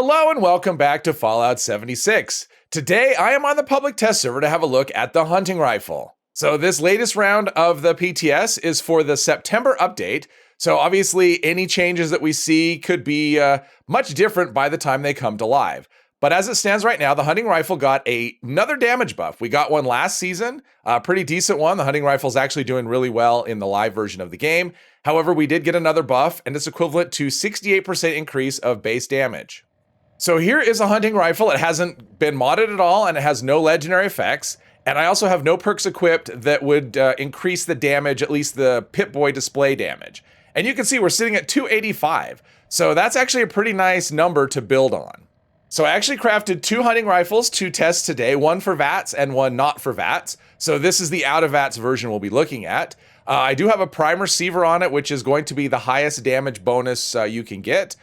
Hello and welcome back to Fallout 76. Today I am on the public test server to have a look at the hunting rifle. So this latest round of the PTS is for the September update. So obviously any changes that we see could be much different by the time they come to live. But as it stands right now, the hunting rifle got another damage buff. We got one last season, a pretty decent one. The hunting rifle is actually doing really well in the live version of the game. However, we did get another buff and it's equivalent to 68% increase of base damage. So here is a hunting rifle. It hasn't been modded at all and it has no legendary effects. And I also have no perks equipped that would increase the damage, at least the Pip-Boy display damage. And you can see we're sitting at 285. So that's actually a pretty nice number to build on. So I actually crafted two hunting rifles to test today, one for VATS and one not for VATS. So this is the out of VATS version we'll be looking at. I do have a prime receiver on it, which is going to be the highest damage bonus you can get.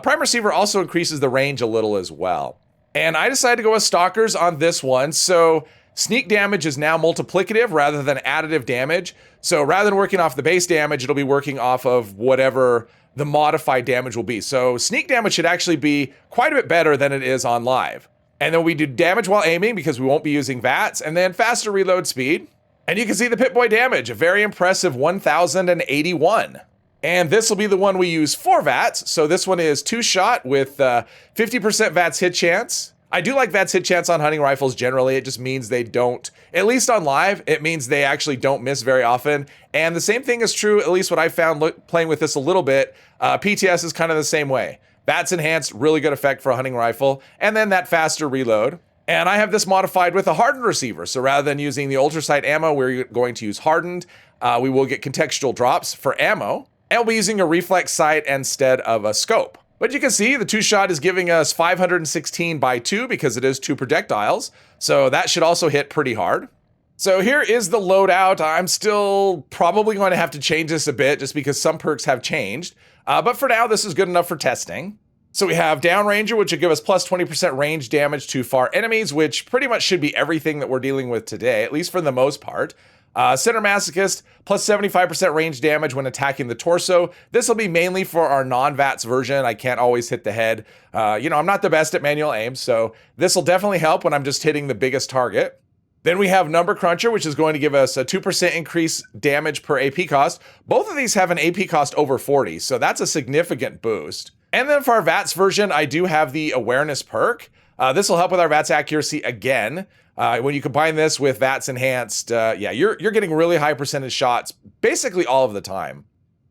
Prime receiver also increases the range a little as well. And I decided to go with stalkers on this one. So sneak damage is now multiplicative rather than additive damage. So rather than working off the base damage, it'll be working off of whatever the modified damage will be. So sneak damage should actually be quite a bit better than it is on live. And then we do damage while aiming because we won't be using VATS, and then faster reload speed. And you can see the Pip-Boy damage, a very impressive 1,081. And this will be the one we use for VATS. So this one is 2-shot with 50% VATS hit chance. I do like VATS hit chance on hunting rifles generally. It just means they don't, at least on live, it means they actually don't miss very often. And the same thing is true, at least what I found playing with this a little bit. PTS is kind of the same way. VATS enhanced, really good effect for a hunting rifle. And then that faster reload. And I have this modified with a hardened receiver. So rather than using the ultrasight ammo, we're going to use hardened. We will get contextual drops for ammo. And we'll be using a reflex sight instead of a scope. But you can see the 2-shot is giving us 516 by 2 because it is 2 projectiles. So that should also hit pretty hard. So here is the loadout. I'm still probably going to have to change this a bit just because some perks have changed. But for now, this is good enough for testing. So we have Downranger, which will give us plus 20% range damage to far enemies, which pretty much should be everything that we're dealing with today, at least for the most part. Center Masochist, plus 75% range damage when attacking the torso. This will be mainly for our non-VATS version. I can't always hit the head. I'm not the best at manual aim, so this will definitely help when I'm just hitting the biggest target. Then we have Number Cruncher, which is going to give us a 2% increase damage per AP cost. Both of these have an AP cost over 40, so that's a significant boost. And then for our VATS version, I do have the Awareness perk. This will help with our VATS accuracy again. When you combine this with VATS enhanced, you're getting really high percentage shots basically all of the time.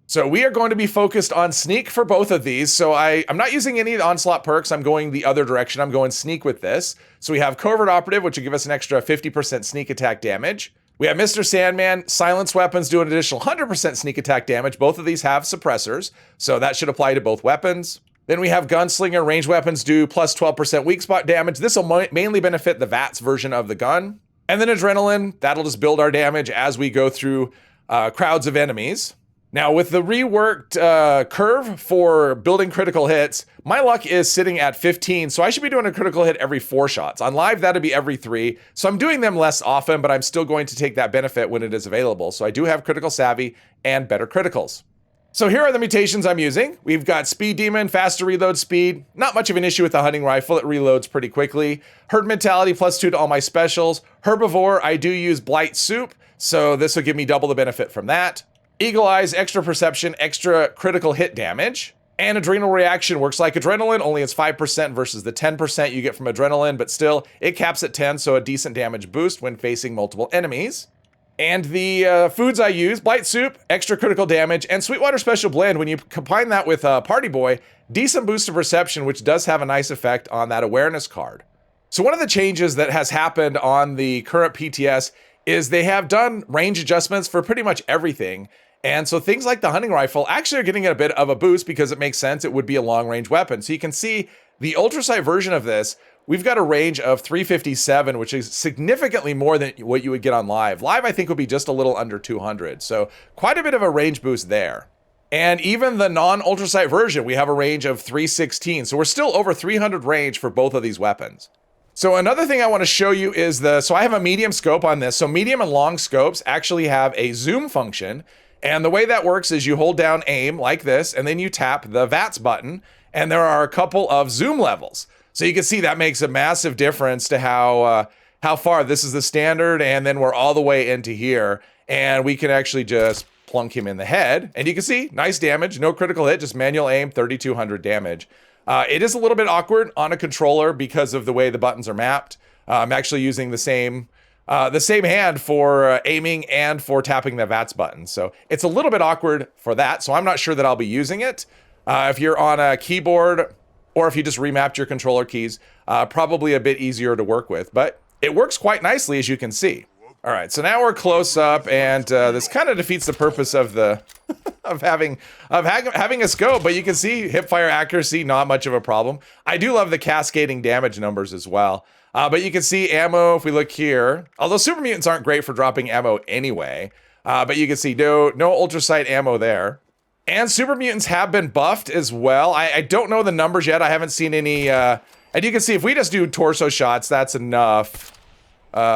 So we are going to be focused on sneak for both of these. So I'm not using any of the onslaught perks. I'm going the other direction. I'm going sneak with this. So we have Covert Operative, which will give us an extra 50% sneak attack damage. We have Mr. Sandman. Silence weapons do an additional 100% sneak attack damage. Both of these have suppressors, so that should apply to both weapons. Then we have Gunslinger. Ranged weapons do plus 12% weak spot damage. This will mainly benefit the VATS version of the gun. And then Adrenaline. That'll just build our damage as we go through crowds of enemies. Now, with the reworked curve for building critical hits, my luck is sitting at 15, so I should be doing a critical hit every 4 shots. On live, that'd be every 3, so I'm doing them less often, but I'm still going to take that benefit when it is available. So I do have critical savvy and better criticals. So here are the mutations I'm using. We've got Speed Demon, faster reload speed. Not much of an issue with the hunting rifle. It reloads pretty quickly. Herd Mentality, plus 2 to all my specials. Herbivore, I do use Blight Soup, so this will give me double the benefit from that. Eagle Eyes, extra perception, extra critical hit damage. And Adrenal Reaction works like Adrenaline, only it's 5% versus the 10% you get from Adrenaline, but still, it caps at 10, so a decent damage boost when facing multiple enemies. And the foods I use, Blight Soup, extra critical damage, and Sweetwater Special Blend, when you combine that with Party Boy, decent boost of perception, which does have a nice effect on that awareness card. So one of the changes that has happened on the current PTS is they have done range adjustments for pretty much everything. And so things like the hunting rifle actually are getting a bit of a boost because it makes sense. It would be a long range weapon. So you can see the ultrasight version of this, we've got a range of 357, which is significantly more than what you would get on live. Live, I think, would be just a little under 200. So quite a bit of a range boost there. And even the non-ultrasight version, we have a range of 316. So we're still over 300 range for both of these weapons. So another thing I want to show you is so I have a medium scope on this. So medium and long scopes actually have a zoom function. And the way that works is you hold down aim like this, and then you tap the VATS button, and there are a couple of zoom levels. So you can see that makes a massive difference to how far. This is the standard, and then we're all the way into here, and we can actually just plunk him in the head. And you can see, nice damage, no critical hit, just manual aim, 3,200 damage. It is a little bit awkward on a controller because of the way the buttons are mapped. I'm actually using the same hand for aiming and for tapping the VATS button. So it's a little bit awkward for that. So I'm not sure that I'll be using it. If you're on a keyboard or if you just remapped your controller keys, probably a bit easier to work with, but it works quite nicely, as you can see. All right, so now we're close up, and this kind of defeats the purpose of the of having a scope. But you can see hipfire accuracy, not much of a problem. I do love the cascading damage numbers as well. But you can see ammo if we look here. Although super mutants aren't great for dropping ammo anyway, but you can see no ultrasight ammo there. And super mutants have been buffed as well. I don't know the numbers yet. I haven't seen any. And you can see if we just do torso shots, that's enough.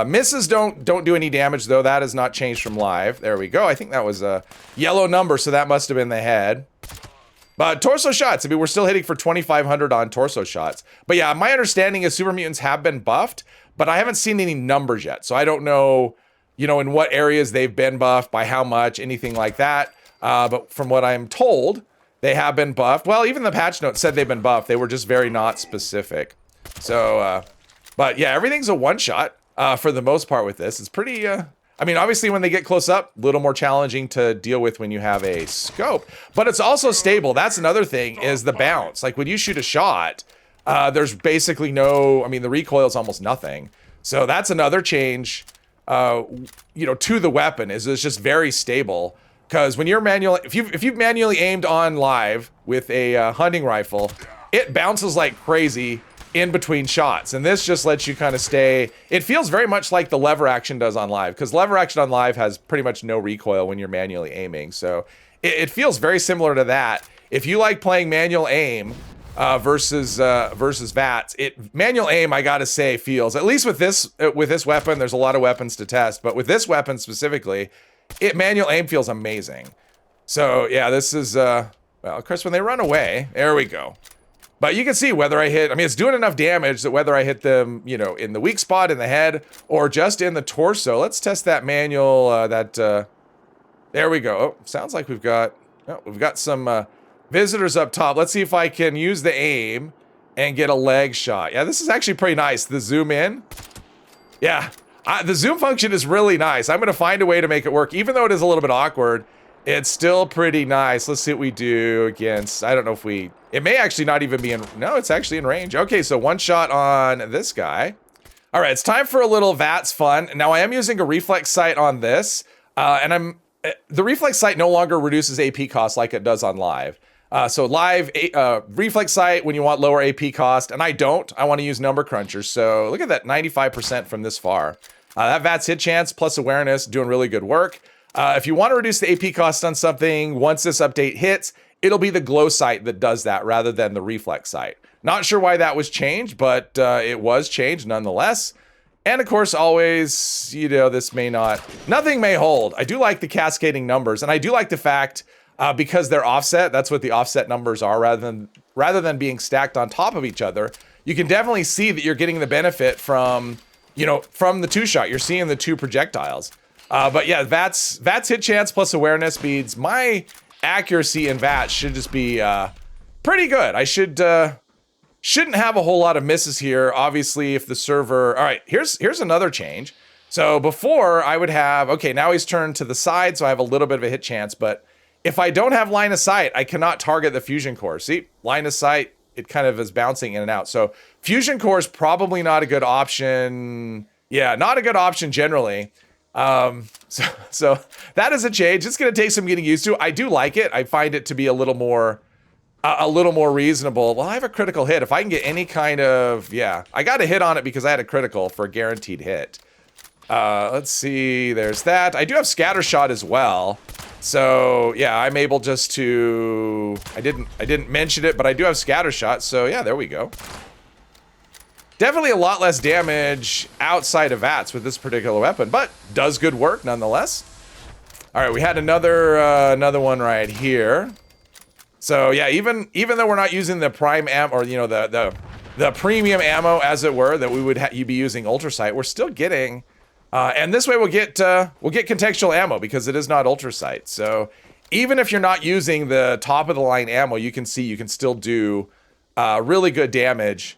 Misses don't do any damage, though. That has not changed from live. There we go. I think that was a yellow number, so that must have been the head. But torso shots, I mean, we're still hitting for 2,500 on torso shots. But yeah, my understanding is super mutants have been buffed, but I haven't seen any numbers yet. So I don't know, in what areas they've been buffed, by how much, anything like that. But from what I'm told, they have been buffed. Well, even the patch note said they've been buffed. They were just very not specific. So, but yeah, everything's a one-shot. For the most part with this. It's pretty, I mean, obviously when they get close up, a little more challenging to deal with when you have a scope, but it's also stable. That's another thing, is the bounce. Like when you shoot a shot, there's basically the recoil is almost nothing. So that's another change, to the weapon, is it's just very stable. Because when you're if you've manually aimed on live with a hunting rifle, it bounces like crazy in between shots, and this just lets you kind of stay. It feels very much like the lever action does on live, because lever action on live has pretty much no recoil when you're manually aiming. So it feels very similar to that. If you like playing manual aim versus VATS, manual aim, I gotta say, feels, at least with this weapon, there's a lot of weapons to test, but with this weapon specifically, manual aim feels amazing. So yeah, this is well, Chris, when they run away, there we go. But you can see whether I hit, it's doing enough damage that whether I hit them, in the weak spot, in the head, or just in the torso. Let's test that manual, there we go. Oh, sounds like we've got some visitors up top. Let's see if I can use the aim and get a leg shot. Yeah, this is actually pretty nice. The zoom in. Yeah, the zoom function is really nice. I'm going to find a way to make it work. Even though it is a little bit awkward, it's still pretty nice. Let's see what we do against, I don't know if it may actually not even be no, it's actually in range. Okay, so one shot on this guy. All right, it's time for a little VATS fun. Now I am using a reflex sight on this, and the reflex sight no longer reduces AP cost like it does on live. So live, reflex sight when you want lower AP cost, and I want to use number crunchers. So look at that, 95% from this far. That VATS hit chance plus awareness, doing really good work. If you want to reduce the AP cost on something, once this update hits, it'll be the glow sight that does that rather than the reflex sight. Not sure why that was changed, but it was changed nonetheless. And of course, always, nothing may hold. I do like the cascading numbers, and I do like the fact, because they're offset, that's what the offset numbers are, rather than being stacked on top of each other. You can definitely see that you're getting the benefit from the two-shot. You're seeing the two projectiles. But yeah, VATS hit chance plus awareness speeds. My accuracy in VATS should just be pretty good. I shouldn't have a whole lot of misses here. Obviously, if the server... All right, here's another change. So before, I would have... Okay, now he's turned to the side, so I have a little bit of a hit chance. But if I don't have line of sight, I cannot target the fusion core. See, line of sight, it kind of is bouncing in and out. So fusion core is probably not a good option. Yeah, not a good option generally. So that is a change. It's going to take some getting used to. I do like it. I find it to be a little more reasonable. Well, I have a critical hit. If I can get any kind of, I got a hit on it because I had a critical for a guaranteed hit. Let's see. There's that. I do have scatter shot as well. So yeah, I'm able just to, I didn't mention it, but I do have scatter shot. So yeah, there we go. Definitely a lot less damage outside of VATS with this particular weapon, but does good work nonetheless. All right, we had another one right here. So yeah, even though we're not using the prime ammo, or you know, the premium ammo, as it were, that we would you'd be using ultrasight, we're still getting, and this way we'll get contextual ammo because it is not ultrasight. So even if you're not using the top of the line ammo, you can see you can still do really good damage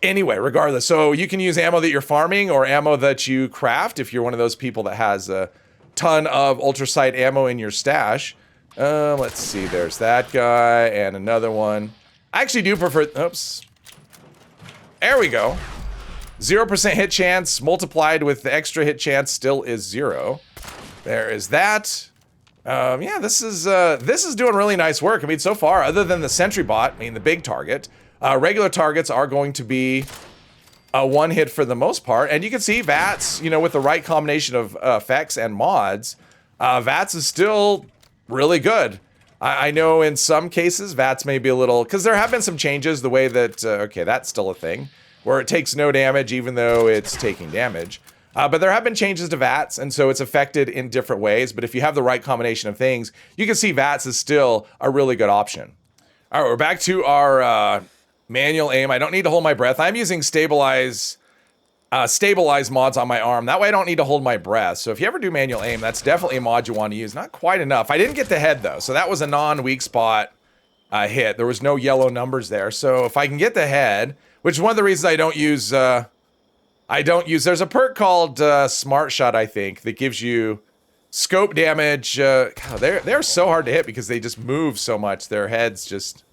anyway, regardless. So you can use ammo that you're farming or ammo that you craft if you're one of those people that has a ton of ultrasight ammo in your stash. Let's see, there's that guy and another one. I actually do prefer, oops. There we go. 0% hit chance multiplied with the extra hit chance still is 0. There is that. Yeah, this is doing really nice work. I mean, so far, other than the sentry bot, I mean, the big target, regular targets are going to be a one hit for the most part. And you can see VATS, you know, with the right combination of effects and mods, VATS is still really good. I know in some cases VATS may be a little, because there have been some changes the way that, okay, that's still a thing, where it takes no damage even though it's taking damage. But there have been changes to VATS, and so it's affected in different ways. But if you have the right combination of things, you can see VATS is still a really good option. All right, we're back to our manual aim. I don't need to hold my breath. I'm using stabilize mods on my arm. That way I don't need to hold my breath. So if you ever do manual aim, that's definitely a mod you want to use. Not quite enough. I didn't get the head though, so that was a non-weak spot hit. There was no yellow numbers there. So if I can get the head, which is one of the reasons I don't use, there's a perk called Smart Shot, I think, that gives you scope damage. God, they're so hard to hit because they just move so much. Their heads just,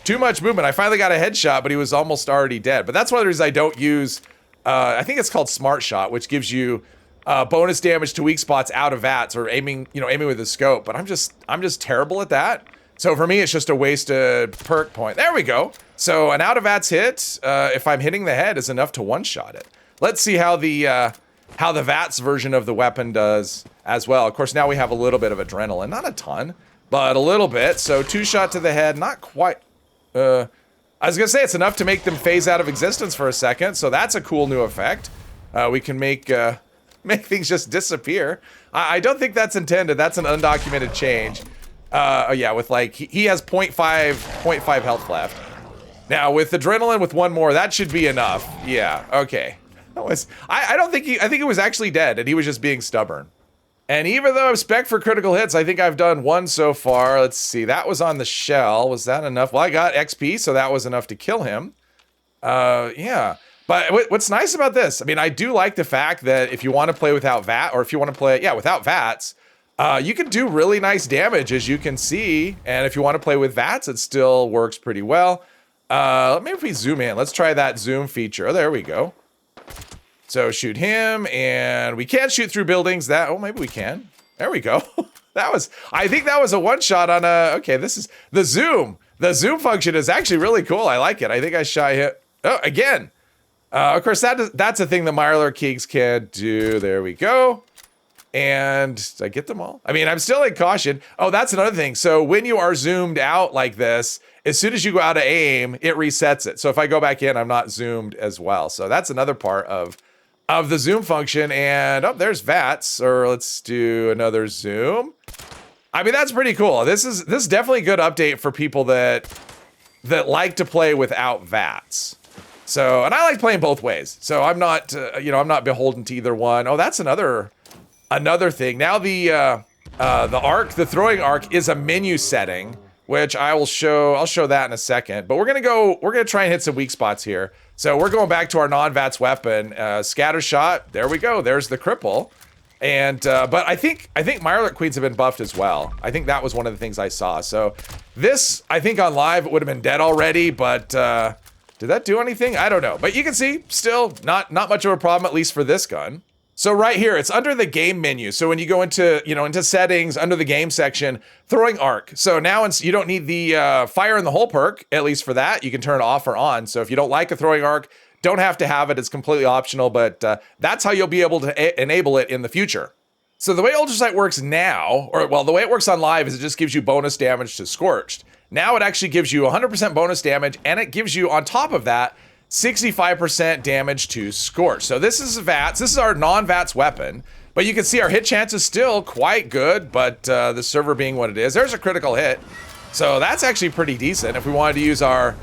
too much movement. I finally got a headshot, but he was almost already dead. But that's one of the reasons I don't use, I think it's called Smart Shot, which gives you bonus damage to weak spots out of VATS or aiming with a scope. But I'm just terrible at that. So for me, it's just a wasted perk point. There we go. So an out of VATS hit, if I'm hitting the head, is enough to one-shot it. Let's see how the VATS version of the weapon does as well. Of course, now we have a little bit of adrenaline, not a ton, but a little bit. So 2-shot to the head, not quite. I was gonna say it's enough to make them phase out of existence for a second. So that's a cool new effect. We can make things just disappear. I don't think that's intended. That's an undocumented change. Oh yeah, with like he has 0.5 health left. Now with adrenaline, with one more, that should be enough. Yeah. Okay. I don't think I think he was actually dead and he was just being stubborn. And even though I'm spec for critical hits, I think I've done one so far. Let's see, that was on the shell. Was that enough? Well, I got XP, so that was enough to kill him. Yeah. But what's nice about this, I mean, I do like the fact that if you want to play without VAT, or if you want to play, yeah, without VATS, you can do really nice damage, as you can see. And if you want to play with VATS, it still works pretty well. Maybe if we zoom in, let's try that zoom feature. Oh, there we go. So shoot him, and we can't shoot through buildings. Oh, maybe we can. There we go. I think that was a one-shot on a, okay, this is the zoom. The zoom function is actually really cool. I like it. I think I shot hit. Oh, again. Of course, that's a thing the Mirelurk Keeks can't do. There we go. And did I get them all? I mean, I'm still in caution. Oh, that's another thing. So when you are zoomed out like this, as soon as you go out of aim, it resets it. So if I go back in, I'm not zoomed as well. So that's another part of the zoom function. And oh, there's VATS, or let's do another zoom. I mean, that's pretty cool. This is definitely a good update for people that like to play without VATS. So, and I like playing both ways. So I'm not, I'm not beholden to either one. Oh, that's another thing. Now the throwing arc is a menu setting, which I'll show that in a second. But we're gonna try and hit some weak spots here. So we're going back to our non-VATS weapon, scatter shot. There we go. There's the cripple. And but I think Mirelurk Queens have been buffed as well. I think that was one of the things I saw. So this, I think on live it would have been dead already, but did that do anything? I don't know. But you can see, still not much of a problem, at least for this gun. So right here, it's under the game menu. So when you go into, into settings, under the game section, throwing arc. So now you don't need the fire in the hole perk, at least for that. You can turn it off or on. So if you don't like a throwing arc, don't have to have it. It's completely optional, but that's how you'll be able to enable it in the future. So the way Ultrasight works now, the way it works on live is it just gives you bonus damage to Scorched. Now it actually gives you 100% bonus damage, and it gives you, on top of that, 65% damage to Scorch. So this is VATS. This is our non-VATS weapon, But you can see our hit chance is still quite good, but the server being what it is, there's a critical hit. So that's actually pretty decent if we wanted to use our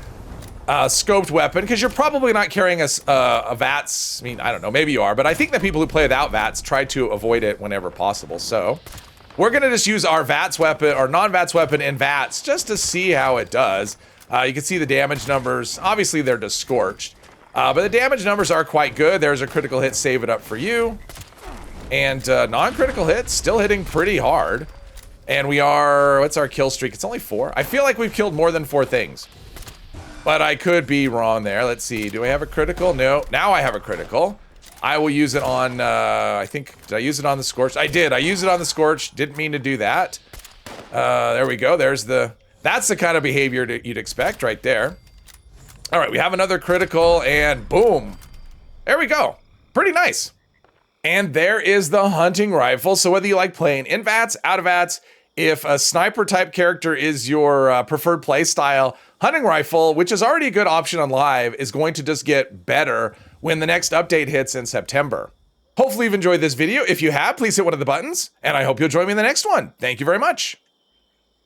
scoped weapon, because you're probably not carrying a VATS. I mean, I don't know, maybe you are, but I think that people who play without VATS try to avoid it whenever possible. So we're gonna just use our VATS weapon, or non-VATS weapon in VATS, just to see how it does. You can see the damage numbers. Obviously they're just scorched, but the damage numbers are quite good. There's a critical hit, save it up for you. And non-critical hits, still hitting pretty hard. And we are, what's our kill streak? It's only 4. I feel like we've killed more than 4 things. But I could be wrong there. Let's see, do I have a critical? No, now I have a critical. I will use it on, I think, did I use it on the Scorch? I did, I used it on the Scorch. Didn't mean to do that. There we go, there's the, that's the kind of behavior you'd expect right there. All right, we have another critical and boom. There we go, pretty nice. And there is the hunting rifle. So whether you like playing in VATS, out of VATS, if a sniper type character is your preferred play style, hunting rifle, which is already a good option on live, is going to just get better when the next update hits in September. Hopefully you've enjoyed this video. If you have, please hit one of the buttons, and I hope you'll join me in the next one. Thank you very much.